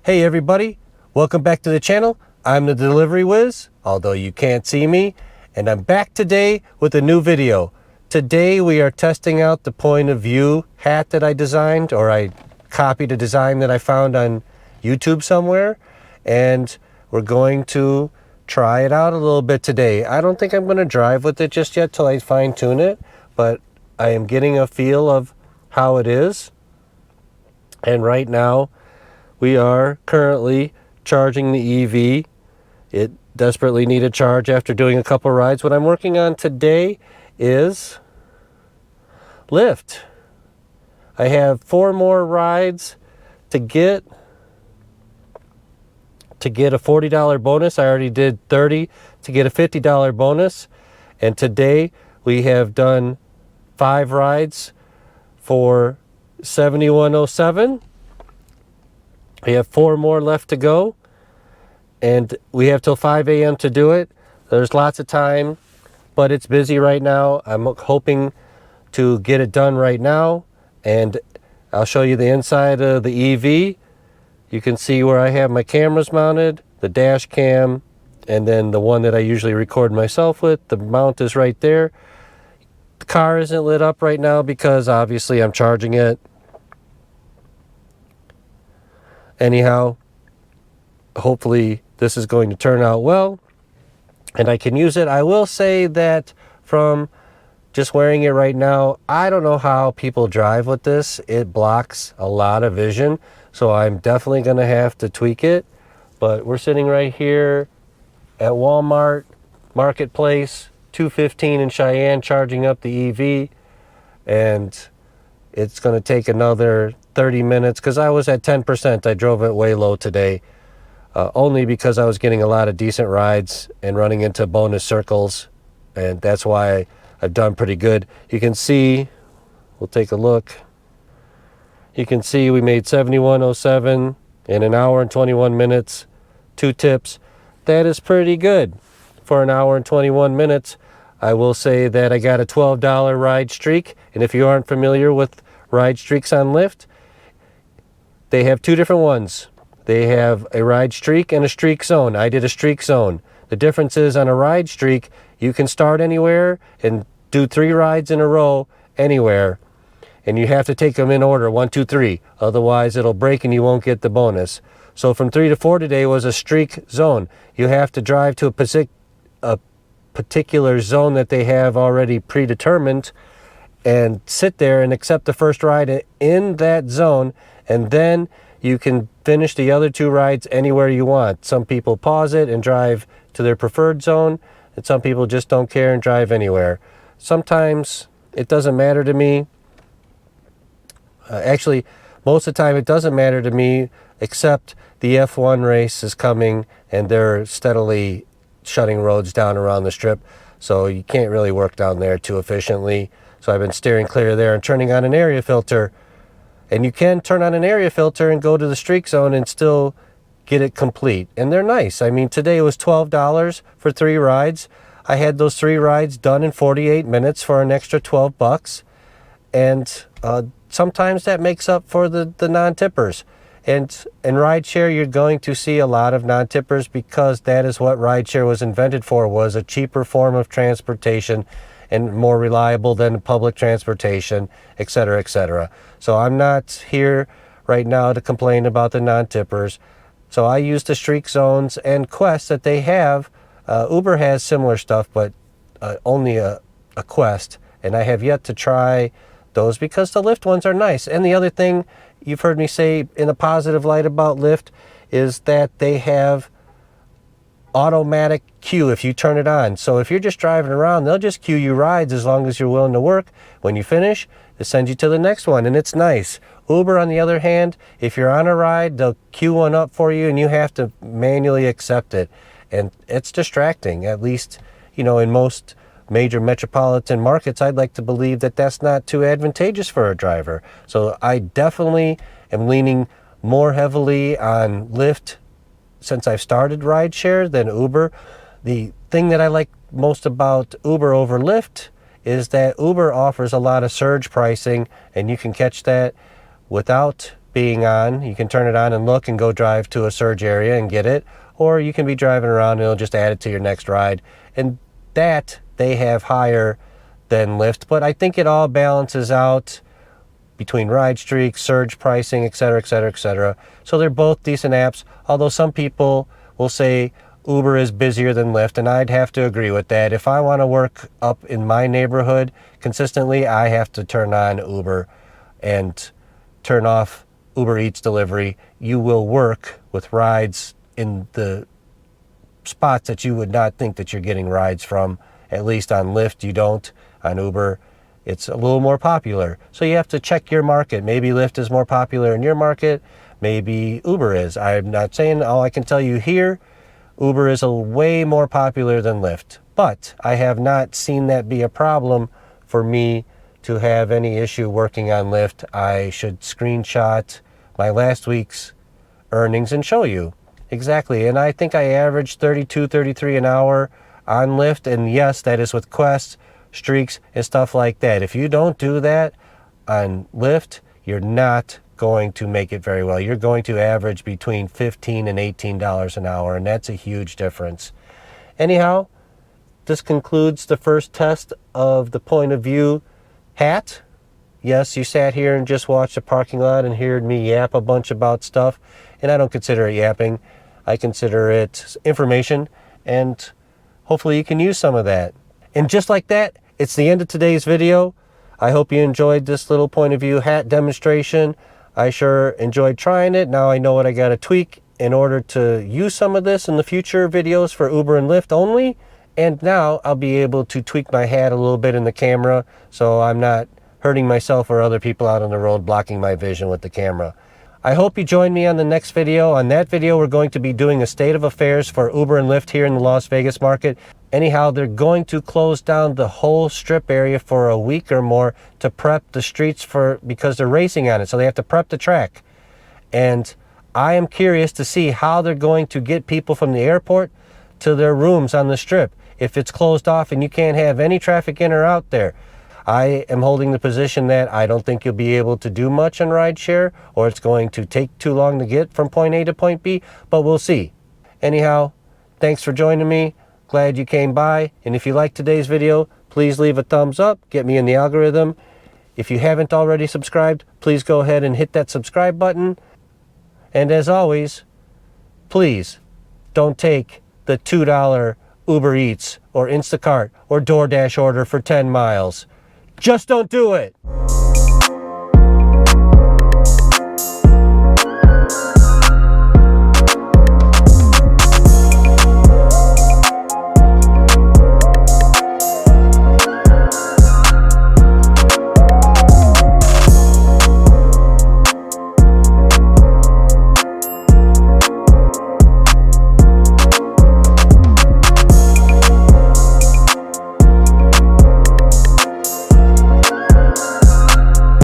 Hey everybody, welcome back to the channel. I'm the Delivery Whiz, although you can't see me, and I'm back today with a new video. Today we are testing out the point of view hat that I designed, or I copied a design that I found on YouTube somewhere, and we're going to try it out a little bit today. I don't think I'm going to drive with it just yet till I fine tune it, but I am getting a feel of how it is. And right now we are currently charging the EV. It desperately needed charge after doing a couple rides. What I'm working on today is Lyft. I have 4 more rides to get a $40 bonus. I already did 30 to get a $50 bonus. And today we have done 5 rides for $71.07. We have 4 more left to go, and we have till 5 a.m. to do it. There's lots of time, but it's busy right now. I'm hoping to get it done right now, and I'll show you the inside of the EV. You can see where I have my cameras mounted, the dash cam, and then the one that I usually record myself with. The mount is right there. The car isn't lit up right now because obviously I'm charging it. Anyhow, hopefully this is going to turn out well and I can use it. I will say that from just wearing it right now, I don't know how people drive with this. It blocks a lot of vision, so I'm definitely going to have to tweak it. But we're sitting right here at Walmart Marketplace, 215 in Cheyenne, charging up the EV, and it's going to take another 30 minutes because I was at 10%. I drove it way low today, only because I was getting a lot of decent rides and running into bonus circles, and that's why I've done pretty good. You can see, we'll take a look. You can see we made $71.07 in an hour and 21 minutes, 2 tips. That is pretty good for an hour and 21 minutes. I will say that I got a $12 ride streak, and if you aren't familiar with ride streaks on Lyft, they have 2 different ones. They have a ride streak and a streak zone. I did a streak zone. The difference is on a ride streak, you can start anywhere and do 3 rides in a row anywhere. And you have to take them in order, 1, 2, 3. Otherwise, it'll break and you won't get the bonus. So from 3 to 4 today was a streak zone. You have to drive to a particular zone that they have already predetermined and sit there and accept the first ride in that zone, and then you can finish the other 2 rides anywhere you want. Some people pause it and drive to their preferred zone, and some people just don't care and drive anywhere. Sometimes it doesn't matter to me. Actually, most of the time it doesn't matter to me, except the F1 race is coming and they're steadily shutting roads down around the strip, so you can't really work down there too efficiently. So I've been steering clear there and turning on an area filter. And you can turn on an area filter and go to the streak zone and still get it complete. And they're nice. I mean, today it was $12 for 3 rides. I had those 3 rides done in 48 minutes for an extra $12. And sometimes that makes up for the non-tippers. And in rideshare, you're going to see a lot of non-tippers because that is what rideshare was invented for, was a cheaper form of transportation and more reliable than public transportation, etc., etc. So I'm not here right now to complain about the non-tippers. So I use the streak zones and quests that they have. Uber has similar stuff, but only a quest. And I have yet to try those because the Lyft ones are nice. And the other thing you've heard me say in a positive light about Lyft is that they have automatic queue if you turn it on. So if you're just driving around, they'll just queue you rides as long as you're willing to work. When you finish, they send you to the next one, and it's nice. Uber, on the other hand, if you're on a ride, they'll queue one up for you and you have to manually accept it. And it's distracting. At least, you know, in most major metropolitan markets, I'd like to believe that that's not too advantageous for a driver. So I definitely am leaning more heavily on Lyft since I've started rideshare than Uber. The thing that I like most about Uber over Lyft is that Uber offers a lot of surge pricing, and you can catch that without being on. You can turn it on and look and go drive to a surge area and get it, or you can be driving around and it'll just add it to your next ride. And that they have higher than Lyft, but I think it all balances out between ride streak, surge pricing, etc., etc., etc. So they're both decent apps, although some people will say Uber is busier than Lyft, and I'd have to agree with that. If I want to work up in my neighborhood consistently, I have to turn on Uber and turn off UberEats delivery. You will work with rides in the spots that you would not think that you're getting rides from. At least on Lyft you don't. On Uber it's a little more popular, so you have to check your market. Maybe Lyft is more popular in your market, maybe Uber is. I'm not saying, all I can tell you here, Uber is a way more popular than Lyft, but I have not seen that be a problem for me to have any issue working on Lyft. I should screenshot my last week's earnings and show you exactly. And I think I averaged 32, 33 an hour on Lyft, and yes, that is with quests, streaks, and stuff like that. If you don't do that on Lyft, you're not going to make it very well. You're going to average between $15 and $18 an hour, and that's a huge difference. Anyhow, this concludes the first test of the point of view hat. Yes, you sat here and just watched the parking lot and heard me yap a bunch about stuff, and I don't consider it yapping. I consider it information, and hopefully you can use some of that. And just like that, it's the end of today's video. I hope you enjoyed this little point of view hat demonstration. I sure enjoyed trying it. Now I know what I got to tweak in order to use some of this in the future videos for Uber and Lyft only. And now I'll be able to tweak my hat a little bit in the camera so I'm not hurting myself or other people out on the road blocking my vision with the camera. I hope you join me on the next video. On that video, we're going to be doing a state of affairs for Uber and Lyft here in the Las Vegas market. Anyhow, they're going to close down the whole strip area for a week or more to prep the streets because they're racing on it. So they have to prep the track. And I am curious to see how they're going to get people from the airport to their rooms on the strip if it's closed off and you can't have any traffic in or out there. I am holding the position that I don't think you'll be able to do much on rideshare, or it's going to take too long to get from point A to point B, but we'll see. Anyhow, thanks for joining me. Glad you came by. And if you liked today's video, please leave a thumbs up. Get me in the algorithm. If you haven't already subscribed, please go ahead and hit that subscribe button. And as always, please don't take the $2 Uber Eats or Instacart or DoorDash order for 10 miles. Just don't do it.